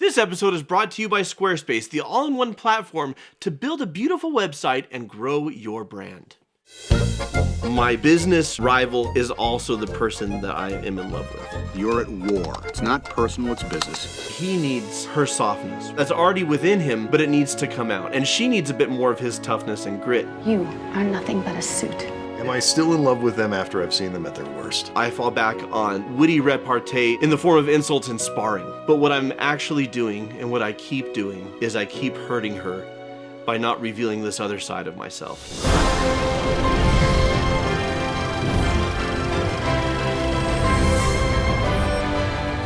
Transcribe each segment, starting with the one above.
This episode is brought to you by Squarespace, the all-in-one platform to build a beautiful website and grow your brand. My business rival is also the person that I am in love with. You're at war. It's not personal, it's business. He needs her softness. That's already within him, but it needs to come out. And she needs a bit more of his toughness and grit. You are nothing but a suit. Am I still in love with them after I've seen them at their worst? I fall back on witty repartee in the form of insults and sparring. But what I'm actually doing, and what I keep doing, is I keep hurting her by not revealing this other side of myself.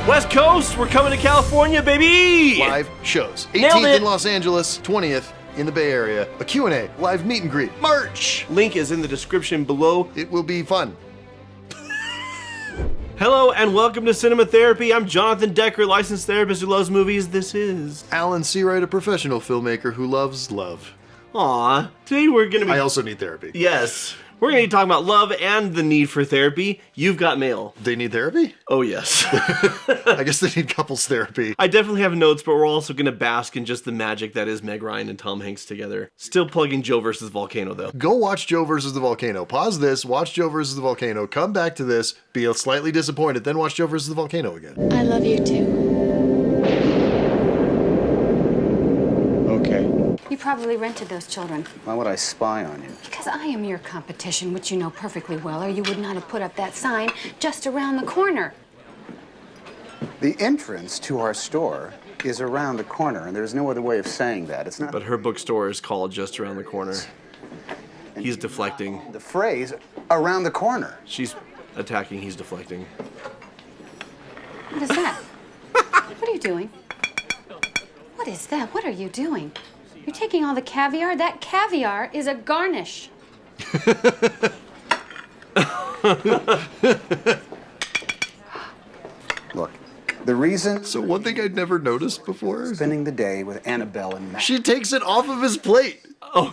West Coast, we're coming to California, baby! Live shows. Nailed 18th it. in Los Angeles, 20th in the Bay Area. A Q&A, live meet and greet, merch. Link is in the description below. It will be fun. Hello and welcome to Cinema Therapy. I'm Jonathan Decker, licensed therapist who loves movies. This is... Alan Seawright, a professional filmmaker who loves love. Aw, today we're gonna be... I also need therapy. Yes. We're gonna be talking about love and the need for therapy. You've got mail. They need therapy? Oh yes. I guess they need couples therapy. I definitely have notes, but we're also gonna bask in just the magic that is Meg Ryan and Tom Hanks together. Still plugging Joe versus Volcano though. Go watch Joe versus the Volcano. Pause this, watch Joe versus the Volcano, come back to this, be slightly disappointed, then watch Joe versus the Volcano again. I love you too. Okay. You probably rented those children. Why would I spy on you? Because I am your competition, which you know perfectly well, or you would not have put up that sign just around the corner. The entrance to our store is around the corner, and there's no other way of saying that. It's not. But her bookstore is called Just Around the Corner. He's deflecting. The phrase around the corner. She's attacking, he's deflecting. What is that? What are you doing? What is that? What are you doing? You're taking all the caviar? That caviar is a garnish. Look, the reason So one thing I'd never noticed before, spending the day with Annabelle and Matt. she takes it off of his plate. Oh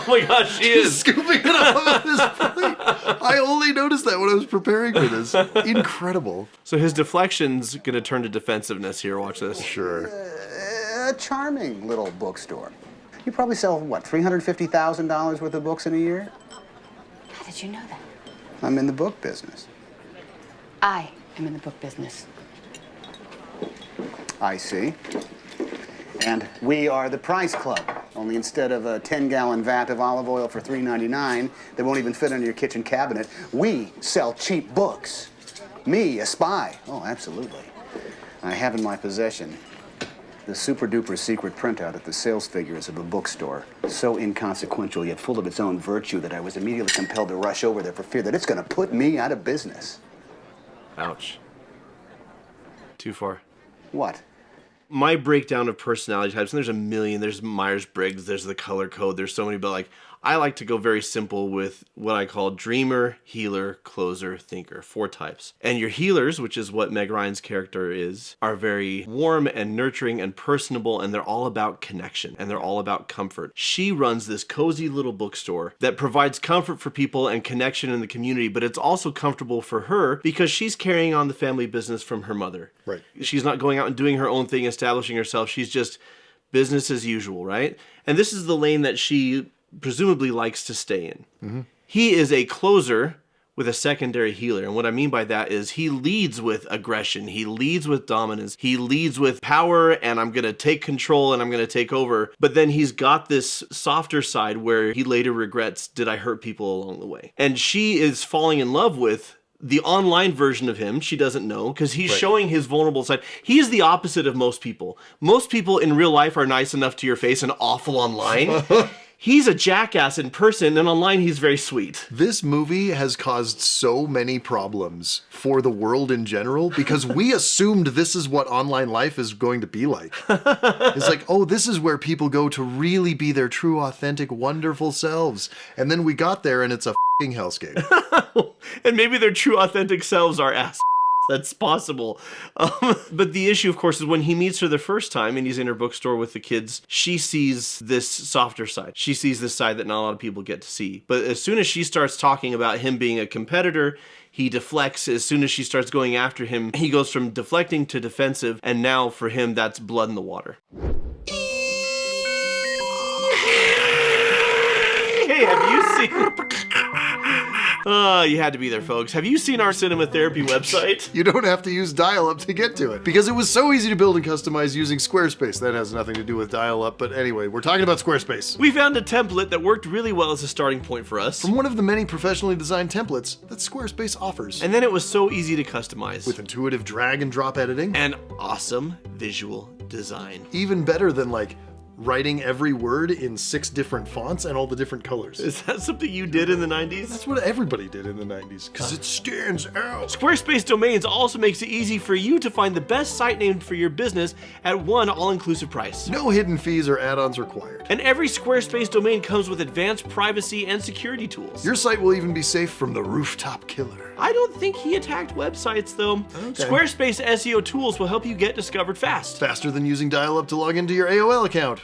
my gosh, she is. Scooping it off of his plate. I only noticed that when I was preparing for this. Incredible. So his deflection's gonna turn to defensiveness here, watch this. Sure. A charming little bookstore. You probably sell, what, $350,000 worth of books in a year? How did you know that? I'm in the book business. I am in the book business. I see. And we are the Preis Club. Only instead of a 10-gallon vat of olive oil for $3.99 that won't even fit under your kitchen cabinet, we sell cheap books. Me, a spy. Oh, absolutely. I have in my possession the super-duper secret printout of the sales figures of a bookstore. So inconsequential, yet full of its own virtue, that I was immediately compelled to rush over there for fear that it's going to put me out of business. Ouch. Too far. What? My breakdown of personality types, and there's a million, there's Myers-Briggs, there's the color code, there's so many, but like, I like to go very simple with what I call dreamer, healer, closer, thinker, 4 types. And your healers, which is what Meg Ryan's character is, are very warm and nurturing and personable, and they're all about connection, and they're all about comfort. She runs this cozy little bookstore that provides comfort for people and connection in the community, but it's also comfortable for her because she's carrying on the family business from her mother. Right. She's not going out and doing her own thing, establishing herself. She's just business as usual, right? And this is the lane that she presumably likes to stay in. Mm-hmm. He is a closer with a secondary healer. And what I mean by that is he leads with aggression. He leads with dominance. He leads with power, and I'm going to take control and I'm going to take over. But then he's got this softer side where he later regrets, did I hurt people along the way? And she is falling in love with the online version of him. She doesn't know because he's showing his vulnerable side. He is the opposite of most people. Most people in real life are nice enough to your face and awful online. He's a jackass in person, and online he's very sweet. This movie has caused so many problems for the world in general because we assumed this is what online life is going to be like. It's like, oh, this is where people go to really be their true, authentic, wonderful selves. And then we got there and it's a f***ing hellscape. And maybe their true, authentic selves are ass. that's possible. But the issue, of course, is when he meets her the first time and he's in her bookstore with the kids, she sees this softer side. She sees this side that not a lot of people get to see. But as soon as she starts talking about him being a competitor, he deflects. As soon as she starts going after him, he goes from deflecting to defensive, and now for him, that's blood in the water. Hey, have you seen... you had to be there, folks. Have you seen our cinema therapy website? You don't have to use dial-up to get to it, because it was so easy to build and customize using Squarespace. That has nothing to do with dial-up, but anyway, we're talking about Squarespace. We found a template that worked really well as a starting point for us. From one of the many professionally designed templates that Squarespace offers. And then it was so easy to customize. With intuitive drag and drop editing. And awesome visual design. Even better than like writing every word in 6 different fonts and all the different colors. Is that something you did in the 90s? That's what everybody did in the 90s, because it stands out. Squarespace Domains also makes it easy for you to find the best site name for your business at one all-inclusive price. No hidden fees or add-ons required. And every Squarespace domain comes with advanced privacy and security tools. Your site will even be safe from the rooftop killer. I don't think he attacked websites, though. Okay. Squarespace SEO tools will help you get discovered fast. Faster than using dial-up to log into your AOL account.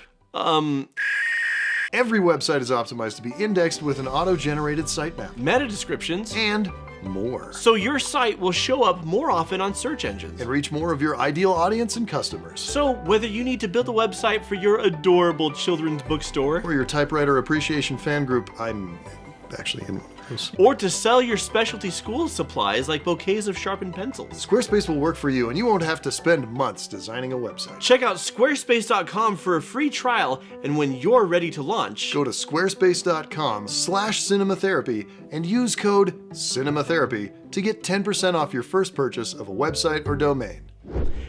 Every website is optimized to be indexed with an auto-generated sitemap. Meta descriptions. And more. So your site will show up more often on search engines. And reach more of your ideal audience and customers. So whether you need to build a website for your adorable children's bookstore, or your typewriter appreciation fan group, I'm actually in one of those, or to sell your specialty school supplies like bouquets of sharpened pencils, Squarespace will work for you, and you won't have to spend months designing a website. Check out squarespace.com for a free trial, and when you're ready to launch, go to squarespace.com/cinematherapy and use code cinematherapy to get 10% off your first purchase of a website or domain.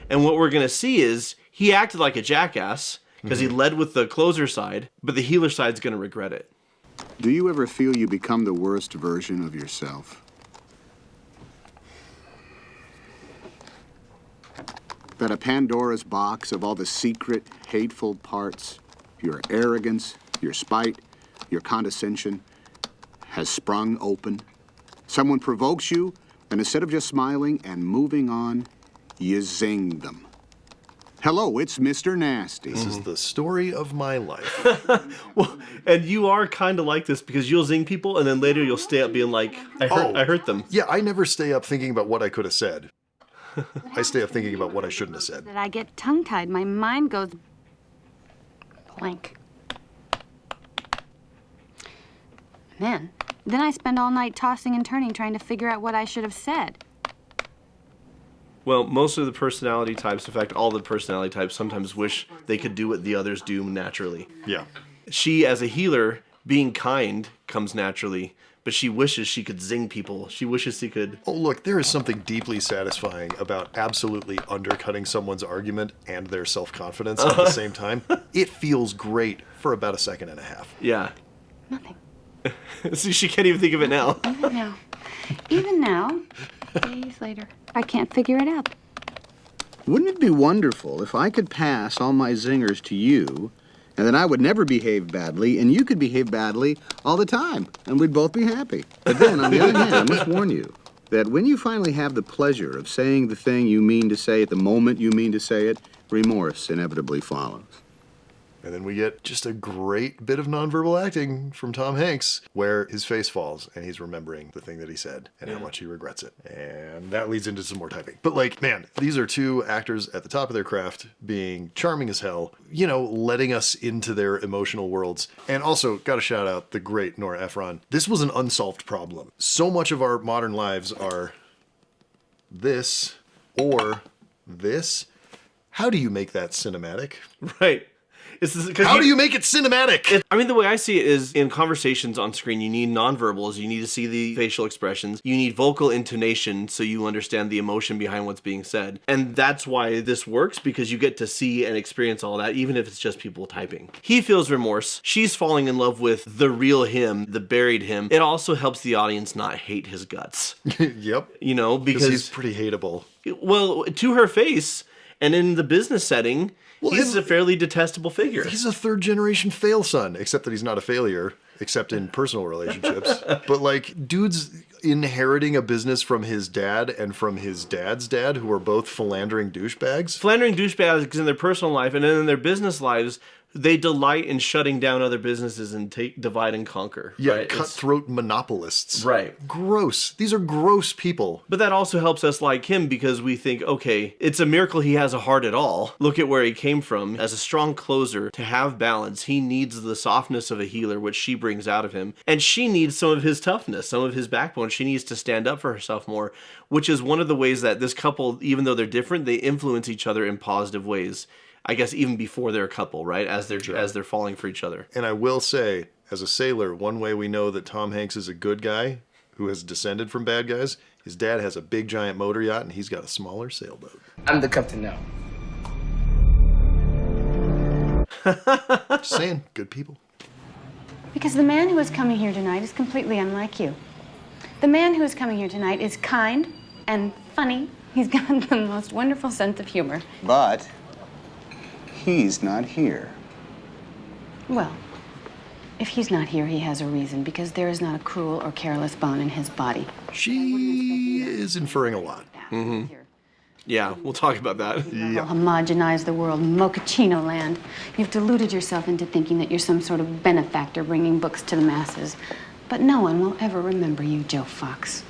And what we're gonna see is he acted like a jackass because he led with the closer side, but the healer side's gonna regret it. Do you ever feel you become the worst version of yourself? That a Pandora's box of all the secret, hateful parts, your arrogance, your spite, your condescension, has sprung open? Someone provokes you, and instead of just smiling and moving on, you zing them. Hello, it's Mr. Nasty. This is the story of my life. Well, and you are kind of like this because you'll zing people and then later you'll stay up being like, I hurt them. Yeah, I never stay up thinking about what I could have said. I stay up thinking about what I shouldn't have said. That I get tongue-tied. My mind goes blank. And then I spend all night tossing and turning trying to figure out what I should have said. Well, most of the personality types, in fact, all the personality types sometimes wish they could do what the others do naturally. Yeah. She, as a healer, being kind comes naturally, but she wishes she could zing people. She wishes she could... Oh, look, there is something deeply satisfying about absolutely undercutting someone's argument and their self-confidence at the same time. It feels great for about a second and a half. Yeah. Nothing. See, she can't even think of it now. Even now, days later, I can't figure it out. Wouldn't it be wonderful if I could pass all my zingers to you, and then I would never behave badly, and you could behave badly all the time, and we'd both be happy? But then, on the other hand, I must warn you that when you finally have the pleasure of saying the thing you mean to say at the moment you mean to say it, remorse inevitably follows. And then we get just a great bit of nonverbal acting from Tom Hanks, where his face falls and he's remembering the thing that he said and how much he regrets it. And that leads into some more typing. But like, man, these are two actors at the top of their craft, being charming as hell, you know, letting us into their emotional worlds. And also, gotta shout out the great Nora Ephron. This was an unsolved problem. So much of our modern lives are this or this. How do you make that cinematic? Right. How do you make it cinematic? I mean, the way I see it is in conversations on screen, you need nonverbals, you need to see the facial expressions, you need vocal intonation so you understand the emotion behind what's being said. And that's why this works, because you get to see and experience all that, even if it's just people typing. He feels remorse. She's falling in love with the real him, the buried him. It also helps the audience not hate his guts. Yep. You know, because he's pretty hateable. Well, to her face, and in the business setting, he's a fairly detestable figure. He's a third-generation fail son, except that he's not a failure. except in personal relationships. But like, dude's inheriting a business from his dad and from his dad's dad, who are both philandering douchebags. Philandering douchebags in their personal life, and then in their business lives, they delight in shutting down other businesses and divide and conquer. Yeah, right? cutthroat monopolists. Right. Gross. These are gross people. But that also helps us like him because we think, okay, it's a miracle he has a heart at all. Look at where he came from. As a strong closer, to have balance, he needs the softness of a healer, which she brings out of him. And she needs some of his toughness, some of his backbone. She needs to stand up for herself more, which is one of the ways that this couple, even though they're different, they influence each other in positive ways. I guess even before they're a couple, right? As they're falling for each other. And I will say, as a sailor, one way we know that Tom Hanks is a good guy who has descended from bad guys, his dad has a big giant motor yacht and he's got a smaller sailboat. I'm the captain now. Just saying, good people. Because the man who is coming here tonight is completely unlike you. The man who is coming here tonight is kind and funny. He's got the most wonderful sense of humor. But he's not here. Well, if he's not here, he has a reason, because there is not a cruel or careless bone in his body. She is inferring a lot. Mm-hmm. Yeah, we'll talk about that. Yeah. Homogenize the world, mochaccino land. You've deluded yourself into thinking that you're some sort of benefactor bringing books to the masses. But no one will ever remember you, Joe Fox.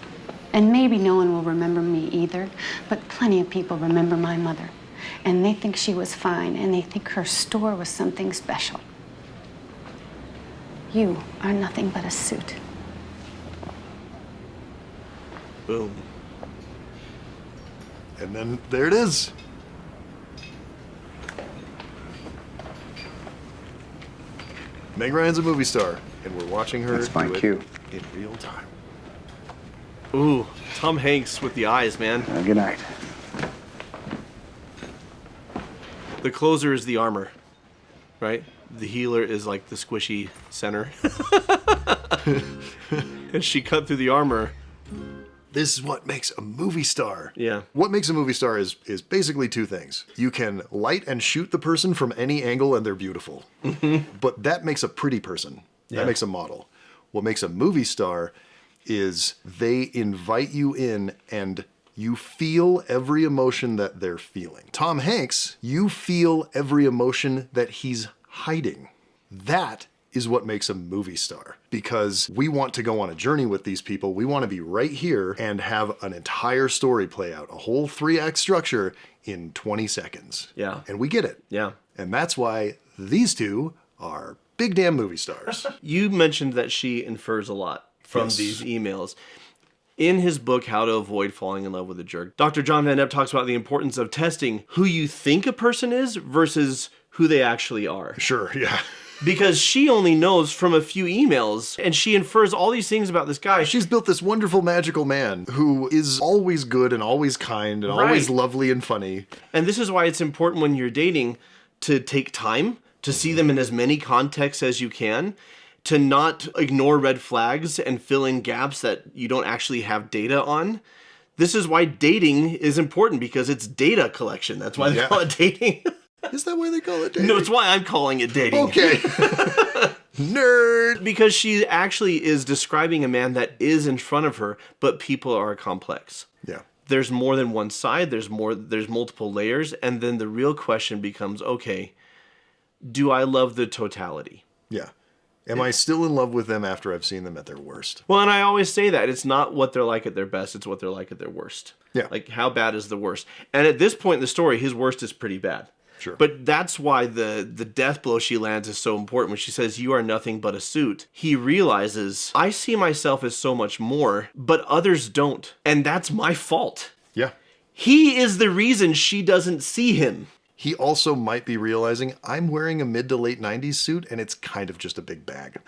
And maybe no one will remember me either, but plenty of people remember my mother. And they think she was fine, and they think her store was something special. You are nothing but a suit. Boom. And then there it is. Meg Ryan's a movie star, and we're watching her That's my do cue. it in real time. Ooh, Tom Hanks with the eyes, man. Good night. The closer is the armor, right? The healer is like the squishy center. And she cut through the armor. This is what makes a movie star. Yeah. What makes a movie star is basically two things. You can light and shoot the person from any angle and they're beautiful. But that makes a pretty person. That Yeah. makes a model. What makes a movie star is they invite you in and you feel every emotion that they're feeling. Tom Hanks, you feel every emotion that he's hiding. That is what makes a movie star, because we want to go on a journey with these people. We want to be right here and have an entire story play out, a whole 3-act structure in 20 seconds. Yeah. And we get it. Yeah. And that's why these two are big damn movie stars. You mentioned that she infers a lot from Yes. these emails. In his book, How to Avoid Falling in Love with a Jerk, Dr. John Van Epp talks about the importance of testing who you think a person is versus who they actually are. Sure, yeah. Because she only knows from a few emails, and she infers all these things about this guy. She's built this wonderful magical man who is always good and always kind and always Right. lovely and funny. And this is why it's important when you're dating to take time to see them in as many contexts as you can, to not ignore red flags and fill in gaps that you don't actually have data on. This is why dating is important, because it's data collection. That's why they Yeah. call it dating. Is that why they call it dating? No, it's why I'm calling it dating. Okay. Nerd. Because she actually is describing a man that is in front of her, but people are complex. Yeah. There's more than one side, there's multiple layers, and then the real question becomes, okay, do I love the totality? Yeah. Am I still in love with them after I've seen them at their worst? Well, and I always say that it's not what they're like at their best, it's what they're like at their worst. Yeah. Like, how bad is the worst? And at this point in the story, his worst is pretty bad. Sure. But that's why the death blow she lands is so important. When she says, you are nothing but a suit, he realizes, I see myself as so much more, but others don't. And that's my fault. Yeah. He is the reason she doesn't see him. He also might be realizing I'm wearing a mid to late 90s suit and it's kind of just a big bag.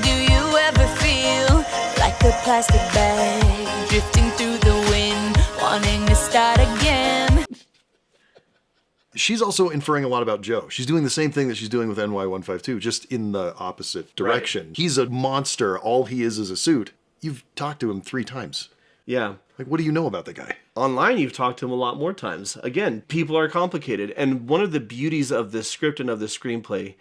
Do you ever feel like a plastic bag drifting through the wind, wanting to start again? She's also inferring a lot about Joe. She's doing the same thing that she's doing with NY152, just in the opposite direction. Right. He's a monster. All he is a suit. You've talked to him 3 times. Yeah. Like, what do you know about the guy? Online, you've talked to him a lot more times. Again, people are complicated. And one of the beauties of this script and of this screenplay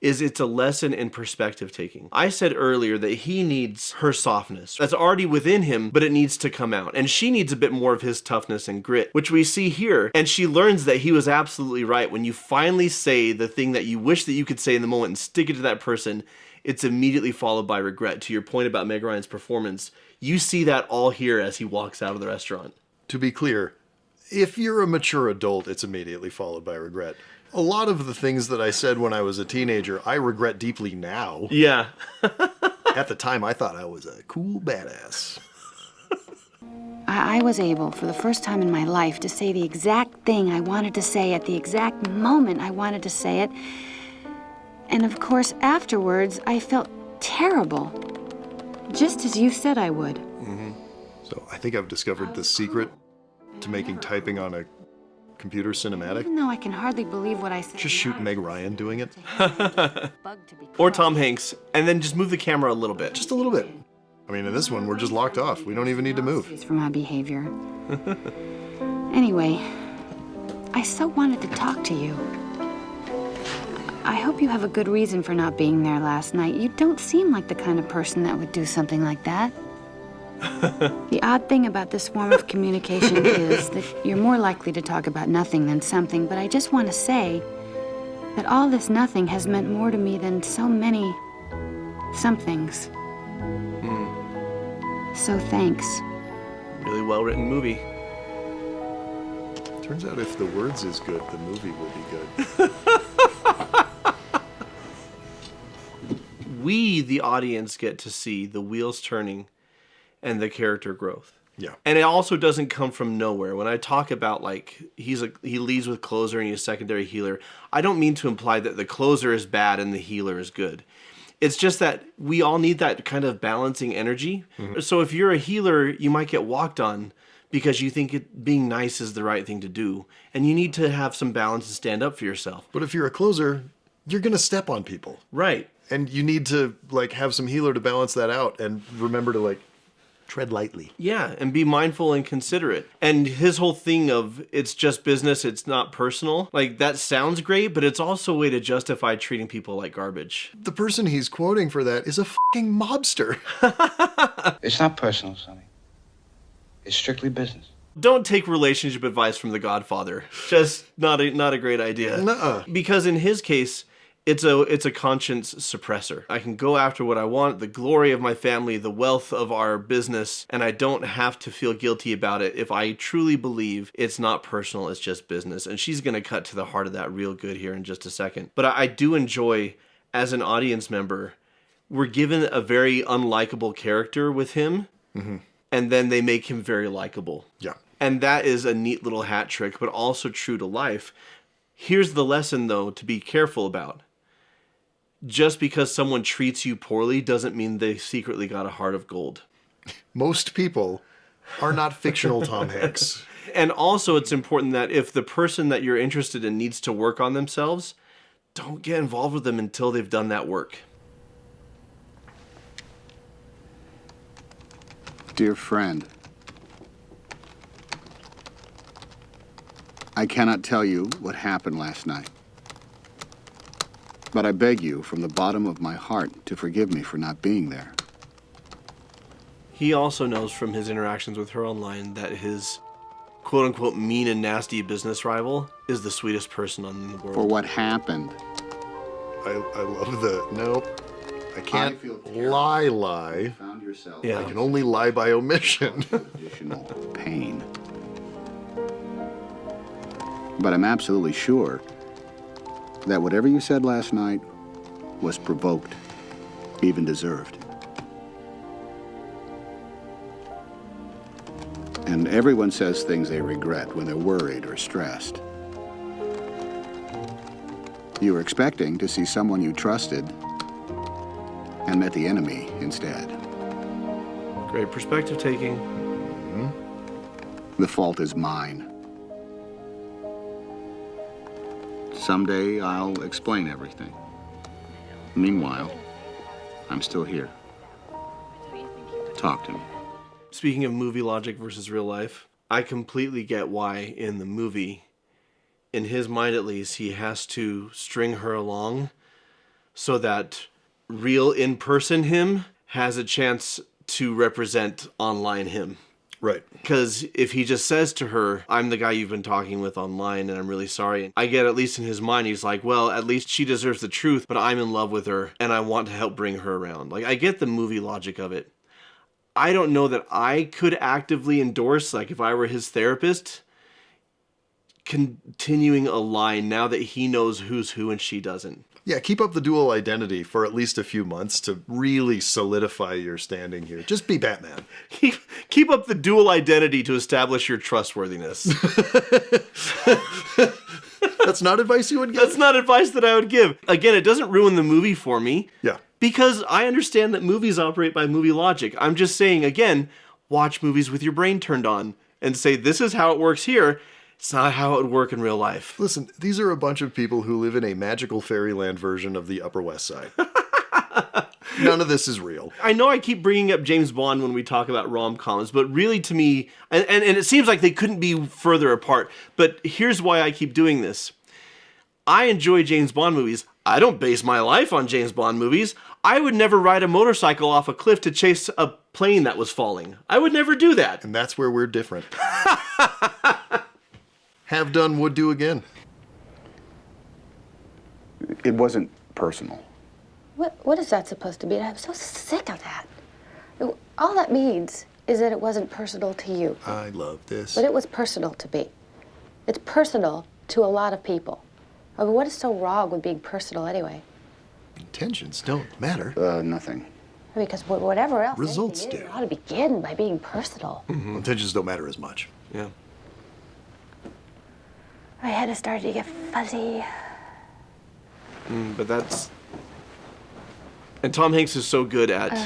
is it's a lesson in perspective taking. I said earlier that he needs her softness. That's already within him, but it needs to come out. And she needs a bit more of his toughness and grit, which we see here. And she learns that he was absolutely right. When you finally say the thing that you wish that you could say in the moment and stick it to that person, it's immediately followed by regret. To your point about Meg Ryan's performance, you see that all here as he walks out of the restaurant. To be clear, if you're a mature adult, it's immediately followed by regret. A lot of the things that I said when I was a teenager, I regret deeply now. Yeah. At the time, I thought I was a cool badass. I was able, for the first time in my life, to say the exact thing I wanted to say at the exact moment I wanted to say it. And of course, afterwards, I felt terrible. Just as you said I would. So I think I've discovered the secret to making typing on a computer cinematic. Even though I can hardly believe what I said. Just shoot Meg Ryan doing it. Or Tom Hanks, and then just move the camera a little bit. Just a little bit. I mean, in this one, we're just locked off. We don't even need to move. For my behavior. Anyway, I so wanted to talk to you. I hope you have a good reason for not being there last night. You don't seem like the kind of person that would do something like that. The odd thing about this form of communication is that you're more likely to talk about nothing than something, but I just want to say that all this nothing has meant more to me than so many somethings. So thanks. Really well-written movie. Turns out if the words is good, the movie will be good. We, the audience, get to see the wheels turning and the character growth. Yeah. And it also doesn't come from nowhere. When I talk about, like, he leads with closer and he's a secondary healer, I don't mean to imply that the closer is bad and the healer is good. It's just that we all need that kind of balancing energy. So if you're a healer, you might get walked on because you think being nice is the right thing to do. And you need to have some balance and stand up for yourself. But if you're a closer, you're going to step on people. Right. And you need to, like, have some healer to balance that out and remember to, like, tread lightly. Yeah, and be mindful and considerate. And his whole thing of it's just business, it's not personal, like, that sounds great, but it's also a way to justify treating people like garbage. The person he's quoting for that is a fucking mobster. It's not personal, Sonny. It's strictly business. Don't take relationship advice from The Godfather. Just not a great idea. Nuh-uh. Because in his case, it's a conscience suppressor. I can go after what I want, the glory of my family, the wealth of our business, and I don't have to feel guilty about it if I truly believe it's not personal, it's just business. And she's going to cut to the heart of that real good here in just a second. But I do enjoy, as an audience member, we're given a very unlikable character with him, and then they make him very likable. Yeah. And that is a neat little hat trick, but also true to life. Here's the lesson, though, to be careful about. Just because someone treats you poorly doesn't mean they secretly got a heart of gold. Most people are not fictional Tom Hanks. And also it's important that if the person that you're interested in needs to work on themselves, don't get involved with them until they've done that work. Dear friend, I cannot tell you what happened last night. But I beg you from the bottom of my heart to forgive me for not being there. He also knows from his interactions with her online that his quote-unquote mean and nasty business rival is the sweetest person in the world. For what happened. I love the, nope, I can't I feel terrible. lie. Found yourself Yeah. I can only lie by omission. additional pain. But I'm absolutely sure that whatever you said last night was provoked, even deserved. And everyone says things they regret when they're worried or stressed. You were expecting to see someone you trusted and met the enemy instead. Great perspective taking. The fault is mine. Someday I'll explain everything. Meanwhile, I'm still here. Talk to me. Speaking of movie logic versus real life, I completely get why in the movie, in his mind at least, he has to string her along so that real in-person him has a chance to represent online him. Right. Because if he just says to her, I'm the guy you've been talking with online and I'm really sorry, I get at least in his mind, he's like, well, at least she deserves the truth, but I'm in love with her and I want to help bring her around. Like, I get the movie logic of it. I don't know that I could actively endorse, like if I were his therapist, continuing a line now that he knows who's who and she doesn't. Yeah, keep up the dual identity for at least a few months to really solidify your standing here. Just be Batman. Keep up the dual identity to establish your trustworthiness. That's not advice you would give? That's not advice that I would give. Again, it doesn't ruin the movie for me. Yeah. Because I understand that movies operate by movie logic. I'm just saying, again, watch movies with your brain turned on and say, this is how it works here. It's not how it would work in real life. Listen, these are a bunch of people who live in a magical fairyland version of the Upper West Side. None of this is real. I know I keep bringing up James Bond when we talk about rom-coms, but really to me, and it seems like they couldn't be further apart, but here's why I keep doing this. I enjoy James Bond movies. I don't base my life on James Bond movies. I would never ride a motorcycle off a cliff to chase a plane that was falling. I would never do that. And that's where we're different. Have done, would do again. It wasn't personal. What is that supposed to be? I'm so sick of that. All that means is that it wasn't personal to you. I love this. But it was personal to me. It's personal to a lot of people. I mean, what is so wrong with being personal anyway? Intentions don't matter. Nothing. Because whatever else Results anything is, do. it ought to begin by being personal. Intentions don't matter as much. Yeah. My head is starting to get fuzzy. But that's... And Tom Hanks is so good at...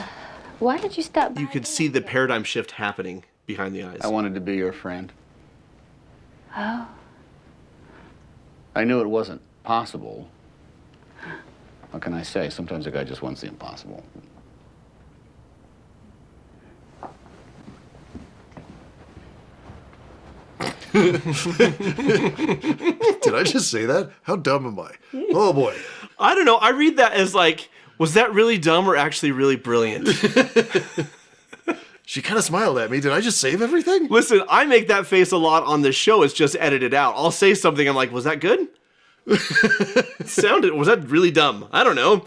Why did you stop? You could see the paradigm shift happening behind the eyes. I wanted to be your friend. Oh. I knew it wasn't possible. What can I say? Sometimes a guy just wants the impossible. Did I just say that? How dumb am I? Oh boy. I don't know. I read that as like, was that really dumb or actually really brilliant? She kind of smiled at me. Did I just save everything? Listen, I make that face a lot on this show. It's just edited out. I'll say something. I'm like, was that good? Was that really dumb? I don't know.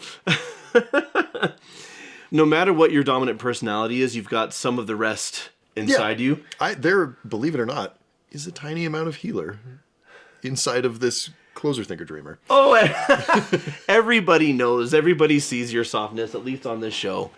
No matter what your dominant personality is, you've got some of the rest inside you. There, believe it or not, is a tiny amount of healer inside of this closer thinker dreamer. Oh, everybody knows. Everybody sees your softness, at least on this show.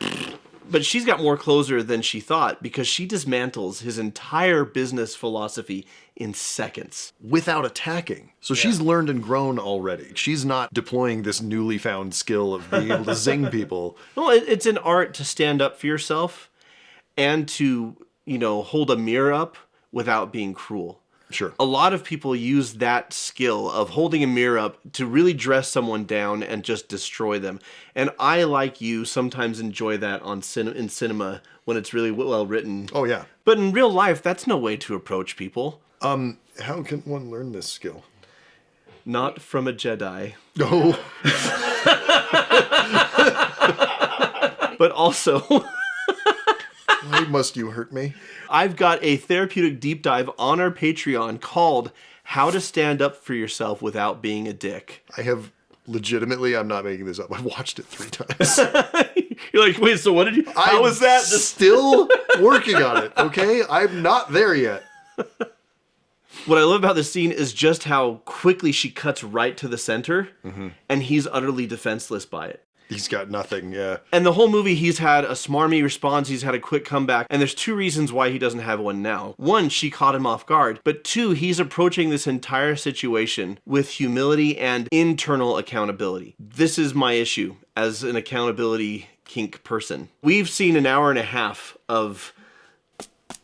But she's got more closer than she thought because she dismantles his entire business philosophy in seconds. Without attacking. So she's learned and grown already. She's not deploying this newly found skill of being able to zing people. Well, it's an art to stand up for yourself and to, hold a mirror up without being cruel. Sure. A lot of people use that skill of holding a mirror up to really dress someone down and just destroy them. And I, like you, sometimes enjoy that in cinema when it's really well written. Oh, yeah. But in real life, that's no way to approach people. How can one learn this skill? Not from a Jedi. No. But also... Why must you hurt me? I've got a therapeutic deep dive on our Patreon called How to Stand Up for Yourself Without Being a Dick. I have legitimately, I'm not making this up, I've watched it 3 times. You're like, wait, so what did you... How was that? Still working on it, okay? I'm not there yet. What I love about this scene is just how quickly she cuts right to the center, and he's utterly defenseless by it. He's got nothing, yeah. And the whole movie, he's had a smarmy response, he's had a quick comeback, and there's 2 reasons why he doesn't have one now. 1, she caught him off guard, but 2, he's approaching this entire situation with humility and internal accountability. This is my issue as an accountability kink person. We've seen an hour and a half of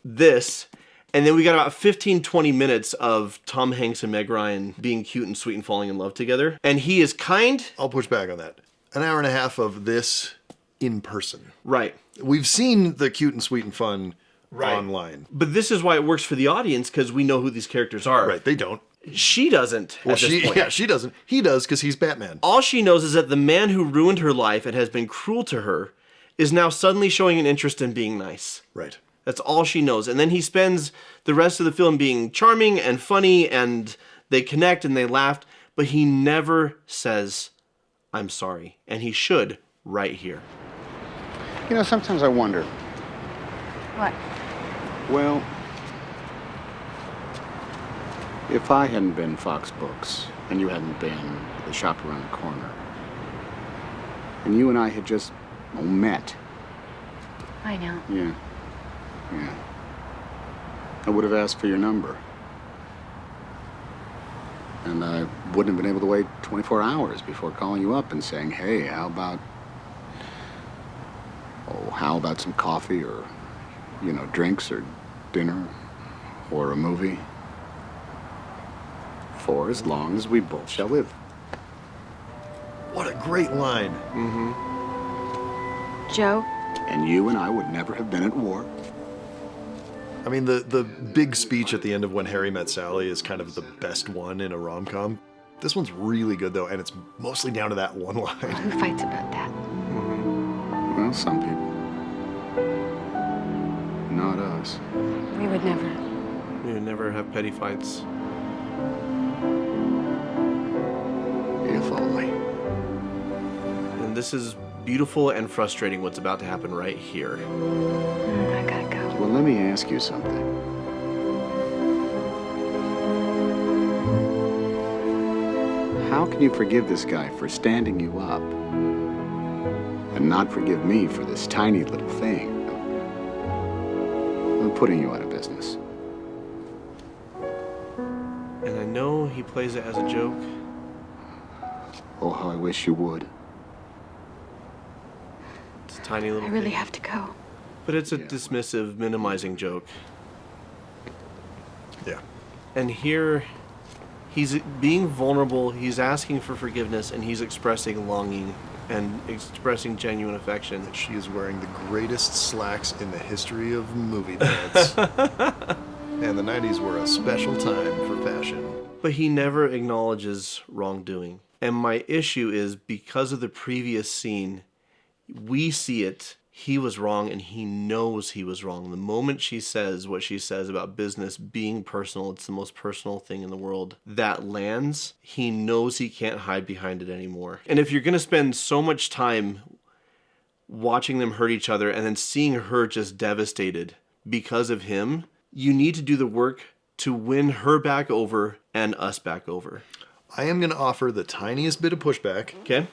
this, and then we got about 15-20 minutes of Tom Hanks and Meg Ryan being cute and sweet and falling in love together. And he is kind. I'll push back on that. An hour and a half of this in person. Right. We've seen the cute and sweet and fun online. But this is why it works for the audience, because we know who these characters are. Right, they don't. She doesn't at this point. Yeah, she doesn't. He does because he's Batman. All she knows is that the man who ruined her life and has been cruel to her is now suddenly showing an interest in being nice. Right. That's all she knows. And then he spends the rest of the film being charming and funny, and they connect and they laugh, but he never says, I'm sorry. And he should right here. You know, sometimes I wonder, What? well, if I hadn't been Fox Books and you hadn't been the shop around the corner, and you and I had just met. I know. Yeah. I would have asked for your number. And I wouldn't have been able to wait 24 hours before calling you up and saying, hey, how about some coffee or, drinks or dinner or a movie? For as long as we both shall live. What a great line. Joe? And you and I would never have been at war. I mean, the big speech at the end of When Harry Met Sally is kind of the best one in a rom-com. This one's really good, though, and it's mostly down to that one line. Who fights about that? Well, some people. Not us. We would never. You never have petty fights. If only. And this is beautiful and frustrating what's about to happen right here. I gotta go. Well, let me ask you something. How can you forgive this guy for standing you up and not forgive me for this tiny little thing? I'm putting you out of business. And I know he plays it as a joke. Oh, how I wish you would. It's a tiny little I really thing. have to go. But it's a dismissive, minimizing joke. Yeah. And here, he's being vulnerable, he's asking for forgiveness, and he's expressing longing and expressing genuine affection. She is wearing the greatest slacks in the history of movie dance. And the 90s were a special time for fashion. But he never acknowledges wrongdoing. And my issue is, because of the previous scene, we see it. He was wrong, and he knows he was wrong. The moment she says what she says about business being personal, it's the most personal thing in the world, that lands, he knows he can't hide behind it anymore. And if you're going to spend so much time watching them hurt each other and then seeing her just devastated because of him, you need to do the work to win her back over and us back over. I am going to offer the tiniest bit of pushback. Okay?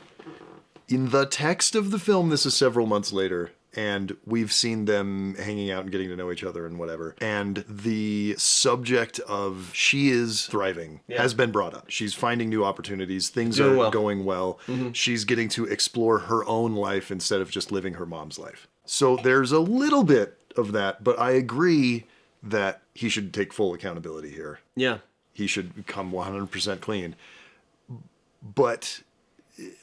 In the text of the film, this is several months later, and we've seen them hanging out and getting to know each other and whatever. And the subject of she is thriving has been brought up. She's finding new opportunities. Things Doing are well. going well. She's getting to explore her own life instead of just living her mom's life. So there's a little bit of that, but I agree that he should take full accountability here. Yeah. He should come 100% clean. But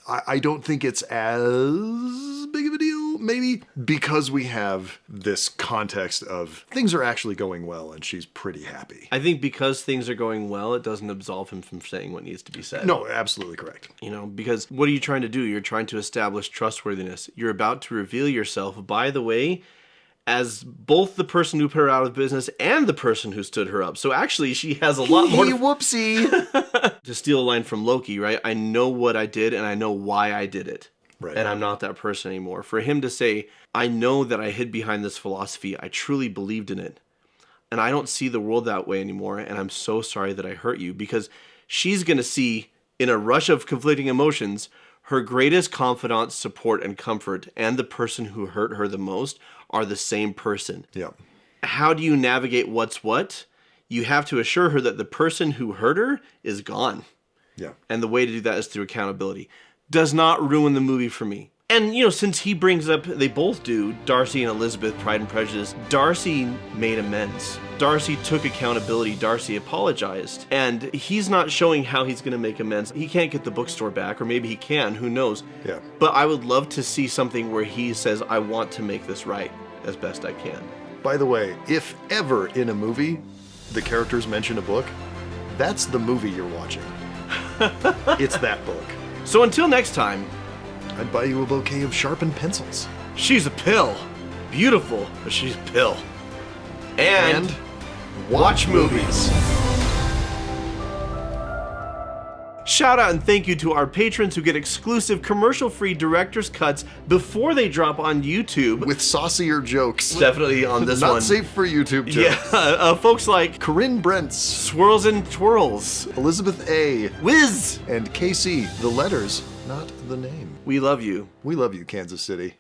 I don't think it's as big of a deal, maybe, because we have this context of things are actually going well and she's pretty happy. I think because things are going well, it doesn't absolve him from saying what needs to be said. No, absolutely correct. You know, because what are you trying to do? You're trying to establish trustworthiness. You're about to reveal yourself, by the way, as both the person who put her out of business and the person who stood her up. So actually, she has a lot more Whoopsie. to steal a line from Loki, right? I know what I did and I know why I did it. Right. And I'm not that person anymore. For him to say, I know that I hid behind this philosophy. I truly believed in it. And I don't see the world that way anymore. And I'm so sorry that I hurt you. Because she's going to see, in a rush of conflicting emotions, her greatest confidant, support, and comfort, and the person who hurt her the most are the same person. Yeah. How do you navigate what's what? You have to assure her that the person who hurt her is gone. Yeah. And the way to do that is through accountability. Does not ruin the movie for me. And, you know, since he brings up, they both do, Darcy and Elizabeth, Pride and Prejudice, Darcy made amends. Darcy took accountability. Darcy apologized. And he's not showing how he's going to make amends. He can't get the bookstore back, or maybe he can, who knows. Yeah. But I would love to see something where he says, I want to make this right as best I can. By the way, if ever in a movie the characters mention a book, that's the movie you're watching. It's that book. So until next time, I'd buy you a bouquet of sharpened pencils. she's a pill. Beautiful, but she's a pill. And watch movies. Shout out and thank you to our patrons who get exclusive commercial-free director's cuts before they drop on YouTube. With saucier jokes. Definitely on this Not one. safe for YouTube jokes. Yeah, folks like Corinne Brentz, Swirls and Twirls, Elizabeth A., Wiz. and KC. The letters, not the name. We love you. We love you, Kansas City.